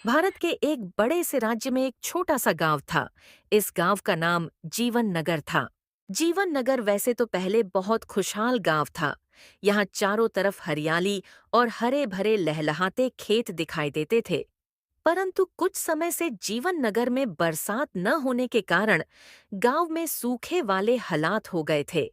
भारत के एक बड़े से राज्य में एक छोटा सा गांव था। इस गांव का नाम जीवन नगर था। जीवन नगर वैसे तो पहले बहुत खुशहाल गांव था। यहाँ चारों तरफ हरियाली और हरे भरे लहलहाते खेत दिखाई देते थे। परंतु कुछ समय से जीवन नगर में बरसात न होने के कारण गांव में सूखे वाले हालात हो गए थे।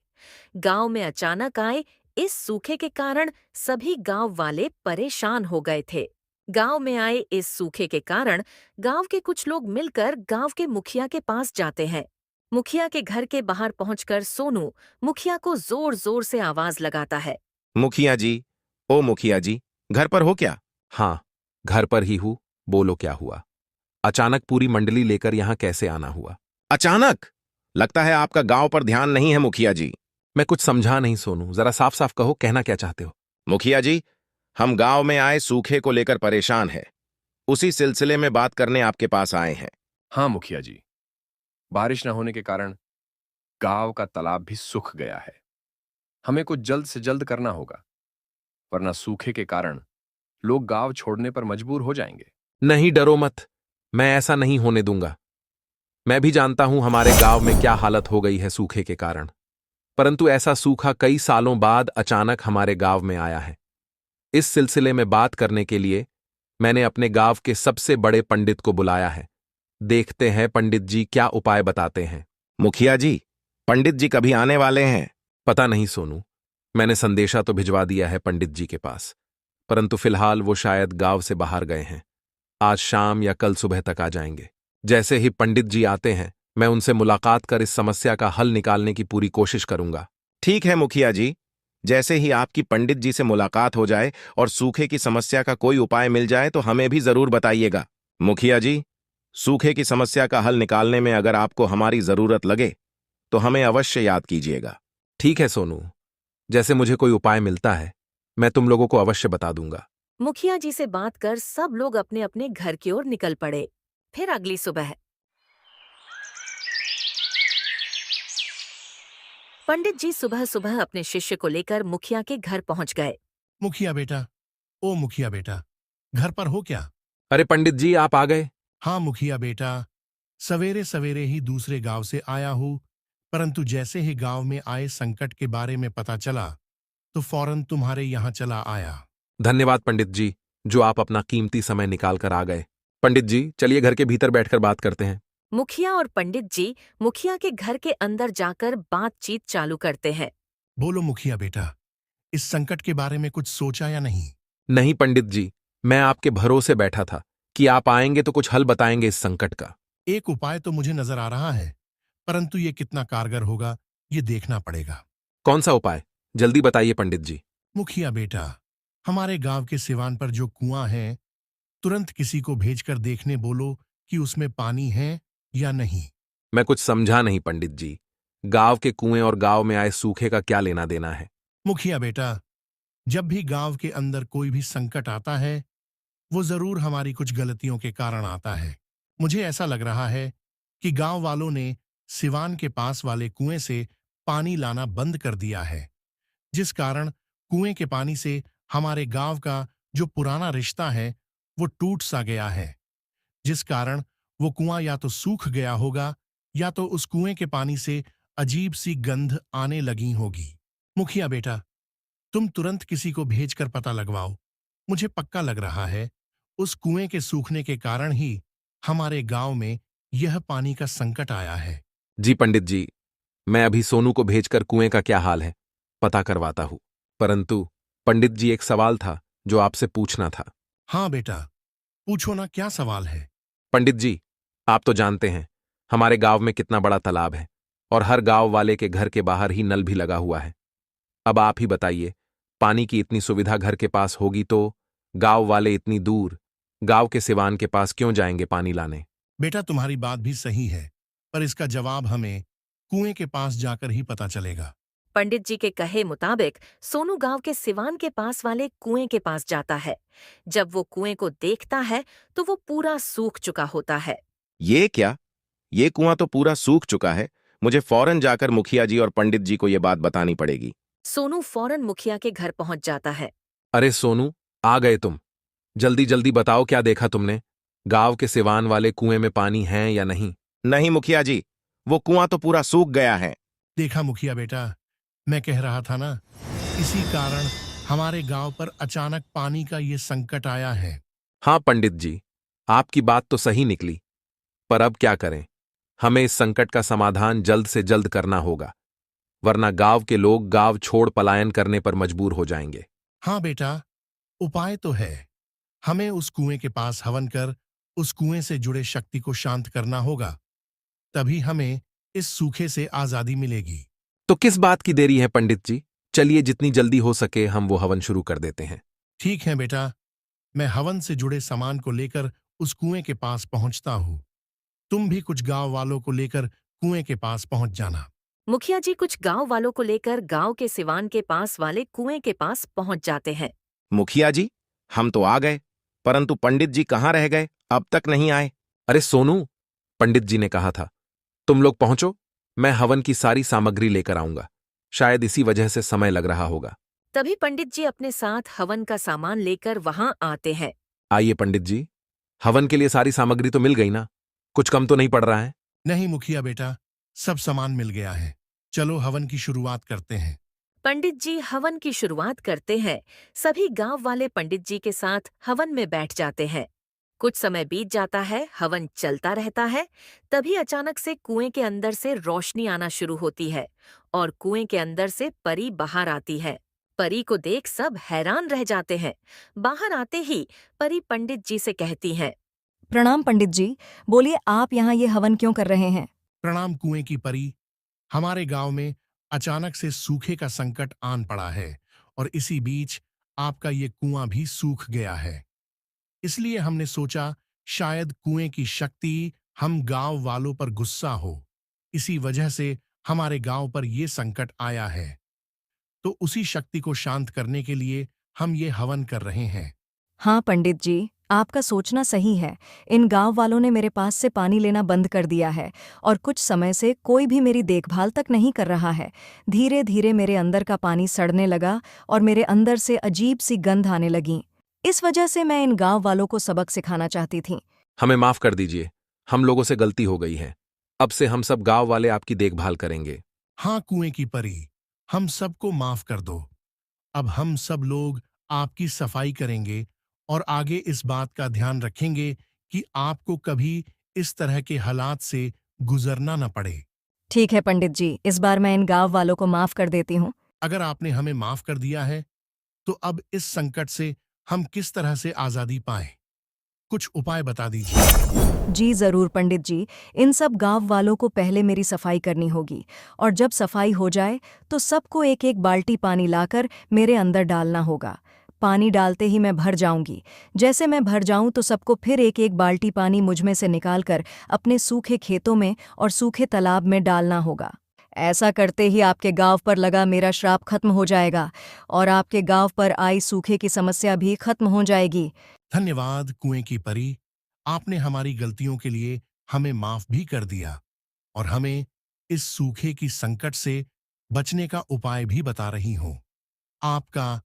गांव में अचानक आए इस सूखे के कारण सभी गांव वाले परेशान हो गए थे। गांव में आए इस सूखे के कारण गांव के कुछ लोग मिलकर गांव के मुखिया के पास जाते हैं। मुखिया के घर के बाहर पहुंचकर सोनू मुखिया को जोर जोर से आवाज लगाता है। मुखिया जी, ओ मुखिया जी, घर पर हो क्या? हाँ, घर पर ही हूँ। बोलो क्या हुआ? अचानक पूरी मंडली लेकर यहाँ कैसे आना हुआ? अचानक? लगता है आपका गांव पर ध्यान नहीं है मुखिया जी। मैं कुछ समझा नहीं सोनू, जरा साफ साफ कहो, कहना क्या चाहते हो? मुखिया जी, हम गांव में आए सूखे को लेकर परेशान हैं। उसी सिलसिले में बात करने आपके पास आए हैं। हाँ मुखिया जी, बारिश न होने के कारण गांव का तालाब भी सूख गया है। हमें कुछ जल्द से जल्द करना होगा, वरना सूखे के कारण लोग गांव छोड़ने पर मजबूर हो जाएंगे। नहीं, डरो मत, मैं ऐसा नहीं होने दूंगा। मैं भी जानता हूं हमारे गांव में क्या हालत हो गई है सूखे के कारण, परंतु ऐसा सूखा कई सालों बाद अचानक हमारे गांव में आया है। इस सिलसिले में बात करने के लिए मैंने अपने गांव के सबसे बड़े पंडित को बुलाया है। देखते हैं पंडित जी क्या उपाय बताते हैं। मुखिया जी, पंडित जी कभी आने वाले हैं? पता नहीं सोनू, मैंने संदेशा तो भिजवा दिया है पंडित जी के पास, परंतु फिलहाल वो शायद गांव से बाहर गए हैं। आज शाम या कल सुबह तक आ जाएंगे। जैसे ही पंडित जी आते हैं मैं उनसे मुलाकात कर इस समस्या का हल निकालने की पूरी कोशिश करूंगा। ठीक है मुखिया जी, जैसे ही आपकी पंडित जी से मुलाकात हो जाए और सूखे की समस्या का कोई उपाय मिल जाए तो हमें भी जरूर बताइएगा। मुखिया जी, सूखे की समस्या का हल निकालने में अगर आपको हमारी जरूरत लगे तो हमें अवश्य याद कीजिएगा। ठीक है सोनू, जैसे मुझे कोई उपाय मिलता है मैं तुम लोगों को अवश्य बता दूंगा। मुखिया जी से बात कर सब लोग अपने अपने घर की ओर निकल पड़े। फिर अगली सुबह पंडित जी सुबह सुबह अपने शिष्य को लेकर मुखिया के घर पहुंच गए। मुखिया बेटा, ओ मुखिया बेटा, घर पर हो क्या? अरे पंडित जी, आप आ गए? हाँ मुखिया बेटा, सवेरे सवेरे ही दूसरे गांव से आया हूँ, परंतु जैसे ही गांव में आए संकट के बारे में पता चला तो फौरन तुम्हारे यहाँ चला आया। धन्यवाद पंडित जी, जो आप अपना कीमती समय निकाल कर आ गए। पंडित जी, चलिए घर के भीतर बैठकर बात करते हैं। मुखिया और पंडित जी मुखिया के घर के अंदर जाकर बातचीत चालू करते हैं। बोलो मुखिया बेटा, इस संकट के बारे में कुछ सोचा या नहीं? नहीं पंडित जी, मैं आपके भरोसे बैठा था कि आप आएंगे तो कुछ हल बताएंगे इस संकट का। एक उपाय तो मुझे नजर आ रहा है, परंतु ये कितना कारगर होगा ये देखना पड़ेगा। कौन सा उपाय? जल्दी बताइए पंडित जी। मुखिया बेटा, हमारे गांव के सिवान पर जो कुआं है, तुरंत किसी को भेजकर देखने बोलो कि उसमें पानी है या नहीं। मैं कुछ समझा नहीं पंडित जी, गांव के कुएं और गांव में आए सूखे का क्या लेना देना है? मुखिया बेटा, जब भी गांव के अंदर कोई भी संकट आता है वो जरूर हमारी कुछ गलतियों के कारण आता है। मुझे ऐसा लग रहा है कि गांव वालों ने सिवान के पास वाले कुएं से पानी लाना बंद कर दिया है, जिस कारण कुएं के पानी से हमारे गांव का जो पुराना रिश्ता है वो टूट सा गया है, जिस कारण वो कुआं या तो सूख गया होगा या तो उस कुएं के पानी से अजीब सी गंध आने लगी होगी। मुखिया बेटा, तुम तुरंत किसी को भेजकर पता लगवाओ। मुझे पक्का लग रहा है उस कुएं के सूखने के कारण ही हमारे गांव में यह पानी का संकट आया है। जी पंडित जी, मैं अभी सोनू को भेजकर कुएं का क्या हाल है पता करवाता हूं। परंतु पंडित जी, एक सवाल था जो आपसे पूछना था। हाँ बेटा, पूछो ना, क्या सवाल है? पंडित जी, आप तो जानते हैं हमारे गांव में कितना बड़ा तालाब है और हर गांव वाले के घर के बाहर ही नल भी लगा हुआ है। अब आप ही बताइए, पानी की इतनी सुविधा घर के पास होगी तो गांव वाले इतनी दूर गांव के सिवान के पास क्यों जाएंगे पानी लाने? बेटा, तुम्हारी बात भी सही है, पर इसका जवाब हमें कुएं के पास जाकर ही पता चलेगा। पंडित जी के कहे मुताबिक सोनू गांव के सिवान के पास वाले कुएं के पास जाता है। जब वो कुएं को देखता है तो वो पूरा सूख चुका होता है। ये क्या? ये कुआं तो पूरा सूख चुका है। मुझे फौरन जाकर मुखिया जी और पंडित जी को ये बात बतानी पड़ेगी। सोनू फौरन मुखिया के घर पहुंच जाता है। अरे सोनू, आ गए तुम? जल्दी जल्दी बताओ क्या देखा तुमने? गांव के सिवान वाले कुएं में पानी है या नहीं? नहीं मुखिया जी, वो कुआं तो पूरा सूख गया है। देखा मुखिया बेटा, मैं कह रहा था ना, इसी कारण हमारे गांव पर अचानक पानी का ये संकट आया है। हाँ पंडित जी, आपकी बात तो सही निकली, पर अब क्या करें? हमें इस संकट का समाधान जल्द से जल्द करना होगा, वरना गांव के लोग गांव छोड़ पलायन करने पर मजबूर हो जाएंगे। हाँ बेटा, उपाय तो है। हमें उस कुएं के पास हवन कर उस कुएं से जुड़े शक्ति को शांत करना होगा, तभी हमें इस सूखे से आजादी मिलेगी। तो किस बात की देरी है पंडित जी? चलिए जितनी जल्दी हो सके हम वो हवन शुरू कर देते हैं। ठीक है बेटा, मैं हवन से जुड़े सामान को लेकर उस कुएं के पास पहुंचता हूँ। तुम भी कुछ गांव वालों को लेकर कुएं के पास पहुंच जाना। मुखिया जी कुछ गांव वालों को लेकर गांव के सिवान के पास वाले कुएं के पास पहुंच जाते हैं। मुखिया जी, हम तो आ गए, परंतु पंडित जी कहाँ रह गए? अब तक नहीं आए। अरे सोनू, पंडित जी ने कहा था तुम लोग पहुंचो, मैं हवन की सारी सामग्री लेकर आऊंगा। शायद इसी वजह से समय लग रहा होगा। तभी पंडित जी अपने साथ हवन का सामान लेकर वहां आते हैं। आइए पंडित जी, हवन के लिए सारी सामग्री तो मिल गई ना? कुछ कम तो नहीं पड़ रहा है? नहीं मुखिया बेटा, सब सामान मिल गया है। चलो हवन की शुरुआत करते हैं। पंडित जी हवन की शुरुआत करते हैं। सभी गांव वाले पंडित जी के साथ हवन में बैठ जाते हैं। कुछ समय बीत जाता है, हवन चलता रहता है। तभी अचानक से कुएं के अंदर से रोशनी आना शुरू होती है और कुएं के अंदर से परी बाहर आती है। परी को देख सब हैरान रह जाते हैं। बाहर आते ही परी पंडित जी से कहती है। प्रणाम पंडित जी, बोलिए आप यहाँ ये हवन क्यों कर रहे हैं? प्रणाम कुएं की परी। हमारे गांव में अचानक से सूखे का संकट आन पड़ा है और इसी बीच आपका ये कुआं भी सूख गया है। इसलिए हमने सोचा शायद कुएं की शक्ति हम गांव वालों पर गुस्सा हो, इसी वजह से हमारे गांव पर ये संकट आया है। तो उसी शक्ति को शांत करने के लिए हम ये हवन कर रहे हैं। हाँ पंडित जी, आपका सोचना सही है। इन गांव वालों ने मेरे पास से पानी लेना बंद कर दिया है और कुछ समय से कोई भी मेरी देखभाल तक नहीं कर रहा है। धीरे धीरे मेरे अंदर का पानी सड़ने लगा और मेरे अंदर से अजीब सी गंध आने लगी। इस वजह से मैं इन गांव वालों को सबक सिखाना चाहती थी। हमें माफ कर दीजिए, हम लोगों से गलती हो गई है। अब से हम सब गांव वाले आपकी देखभाल करेंगे। हाँ कुएं की परी, हम सबको माफ कर दो। अब हम सब लोग आपकी सफाई करेंगे और आगे इस बात का ध्यान रखेंगे कि आपको कभी इस तरह के हालात से गुजरना न पड़े। ठीक है पंडित जी, इस बार मैं इन गांव वालों को माफ कर देती हूँ। अगर आपने हमें माफ कर दिया है, तो अब इस संकट से हम किस तरह से आजादी पाएं? कुछ उपाय बता दीजिए। जी जरूर पंडित जी, इन सब गांव वालों को पहले मेरी सफाई करनी होगी और जब सफाई हो जाए तो सबको एक एक बाल्टी पानी लाकर मेरे अंदर डालना होगा। पानी डालते ही मैं भर जाऊंगी। जैसे मैं भर जाऊं तो सबको फिर एक एक बाल्टी पानी मुझमें से निकालकर अपने सूखे खेतों में और सूखे तालाब में डालना होगा। ऐसा करते ही आपके गांव पर लगा मेरा श्राप खत्म हो जाएगा और आपके गांव पर आई सूखे की समस्या भी खत्म हो जाएगी। धन्यवाद कुएं की परी, आपने हमारी गलतियों के लिए हमें माफ भी कर दिया और हमें इस सूखे की संकट से बचने का उपाय भी बता रही हो। आपका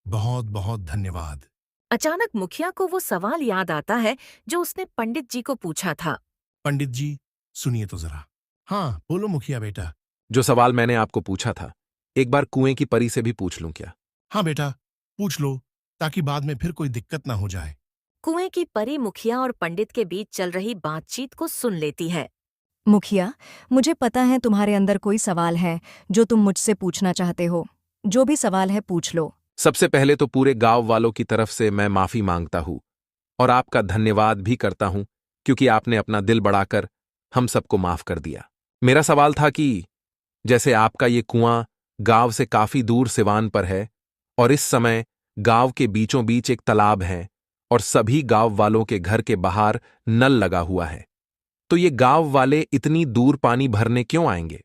बहुत बहुत धन्यवाद। अचानक मुखिया को वो सवाल याद आता है जो उसने पंडित जी को पूछा था। पंडित जी सुनिए तो जरा। हाँ बोलो मुखिया बेटा। जो सवाल मैंने आपको पूछा था, एक बार कुएं की परी से भी पूछ लूं क्या? हाँ बेटा, पूछ लो, ताकि बाद में फिर कोई दिक्कत ना हो जाए। कुएं की परी मुखिया और पंडित के बीच चल रही बातचीत को सुन लेती है। मुखिया, मुझे पता है तुम्हारे अंदर कोई सवाल है जो तुम मुझसे पूछना चाहते हो। जो भी सवाल है पूछ लो। सबसे पहले तो पूरे गांव वालों की तरफ से मैं माफी मांगता हूं और आपका धन्यवाद भी करता हूं क्योंकि आपने अपना दिल बढ़ाकर हम सबको माफ कर दिया। मेरा सवाल था कि जैसे आपका ये कुआं गांव से काफी दूर सिवान पर है और इस समय गांव के बीचों बीच एक तालाब है और सभी गांव वालों के घर के बाहर नल लगा हुआ है, तो ये गांव वाले इतनी दूर पानी भरने क्यों आएंगे?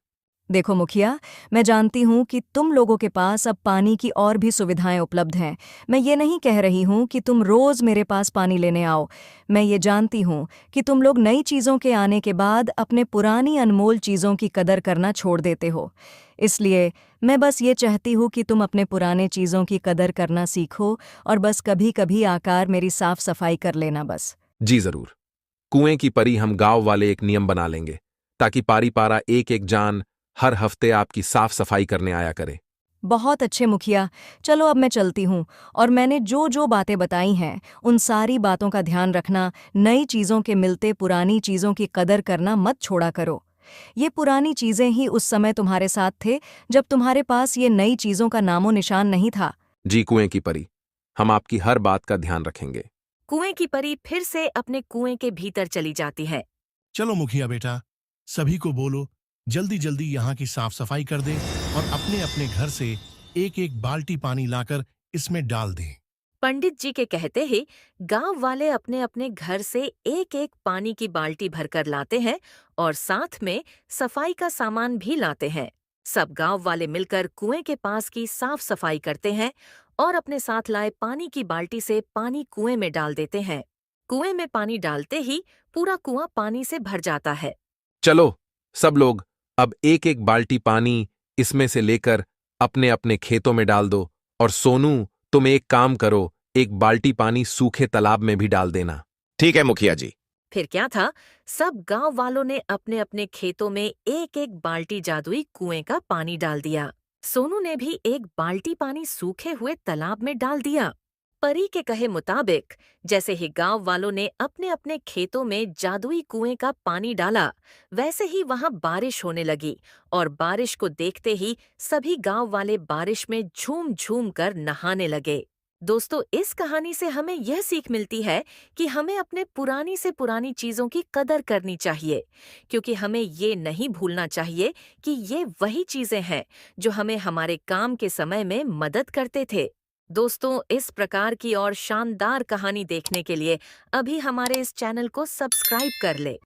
देखो मुखिया, मैं जानती हूँ कि तुम लोगों के पास अब पानी की और भी सुविधाएं उपलब्ध हैं। मैं ये नहीं कह रही हूँ कि तुम रोज मेरे पास पानी लेने आओ। मैं ये जानती हूँ कि तुम लोग नई चीज़ों के आने के बाद अपने पुरानी अनमोल चीज़ों की कदर करना छोड़ देते हो। इसलिए मैं बस ये चाहती हूँ कि तुम अपने पुराने चीज़ों की कदर करना सीखो और बस कभी कभी आकर मेरी साफ सफाई कर लेना बस। जी जरूर। कुएं की परी हम गांव वाले एक नियम बना लेंगे ताकि पारी पारा एक एक जान हर हफ्ते आपकी साफ सफाई करने आया करे। बहुत अच्छे मुखिया, चलो अब मैं चलती हूँ। और मैंने जो जो बातें बताई हैं उन सारी बातों का ध्यान रखना। नई चीज़ों के मिलते पुरानी चीज़ों की कदर करना मत छोड़ा करो। ये पुरानी चीज़ें ही उस समय तुम्हारे साथ थे जब तुम्हारे पास ये नई चीज़ों का नामो निशान नहीं था। जी कुएं की परी, हम आपकी हर बात का ध्यान रखेंगे। कुएं की परी फिर से अपने कुएं के भीतर चली जाती है। चलो मुखिया बेटा, सभी को बोलो जल्दी जल्दी यहाँ की साफ सफाई कर दे और अपने अपने घर से एक एक बाल्टी पानी लाकर इसमें डाल दें। पंडित जी के कहते ही गांव वाले अपने अपने घर से एक एक पानी की बाल्टी भरकर लाते हैं और साथ में सफाई का सामान भी लाते हैं। सब गांव वाले मिलकर कुएं के पास की साफ सफाई करते हैं और अपने साथ लाए पानी की बाल्टी से पानी कुएं में डाल देते हैं। कुएं में पानी डालते ही पूरा कुआं पानी से भर जाता है। चलो सब लोग अब एक एक बाल्टी पानी इसमें से लेकर अपने अपने खेतों में डाल दो। और सोनू, तुम एक काम करो, एक बाल्टी पानी सूखे तालाब में भी डाल देना। ठीक है मुखिया जी। फिर क्या था, सब गांव वालों ने अपने अपने खेतों में एक एक बाल्टी जादुई कुएं का पानी डाल दिया। सोनू ने भी एक बाल्टी पानी सूखे हुए तालाब में डाल दिया। परी के कहे मुताबिक जैसे ही गांव वालों ने अपने अपने खेतों में जादुई कुएं का पानी डाला, वैसे ही वहां बारिश होने लगी और बारिश को देखते ही सभी गांव वाले बारिश में झूम झूम कर नहाने लगे। दोस्तों, इस कहानी से हमें यह सीख मिलती है कि हमें अपने पुरानी से पुरानी चीजों की कदर करनी चाहिए, क्योंकि हमें ये नहीं भूलना चाहिए कि ये वही चीजें हैं जो हमें हमारे काम के समय में मदद करते थे। दोस्तों, इस प्रकार की और शानदार कहानी देखने के लिए अभी हमारे इस चैनल को सब्सक्राइब कर ले।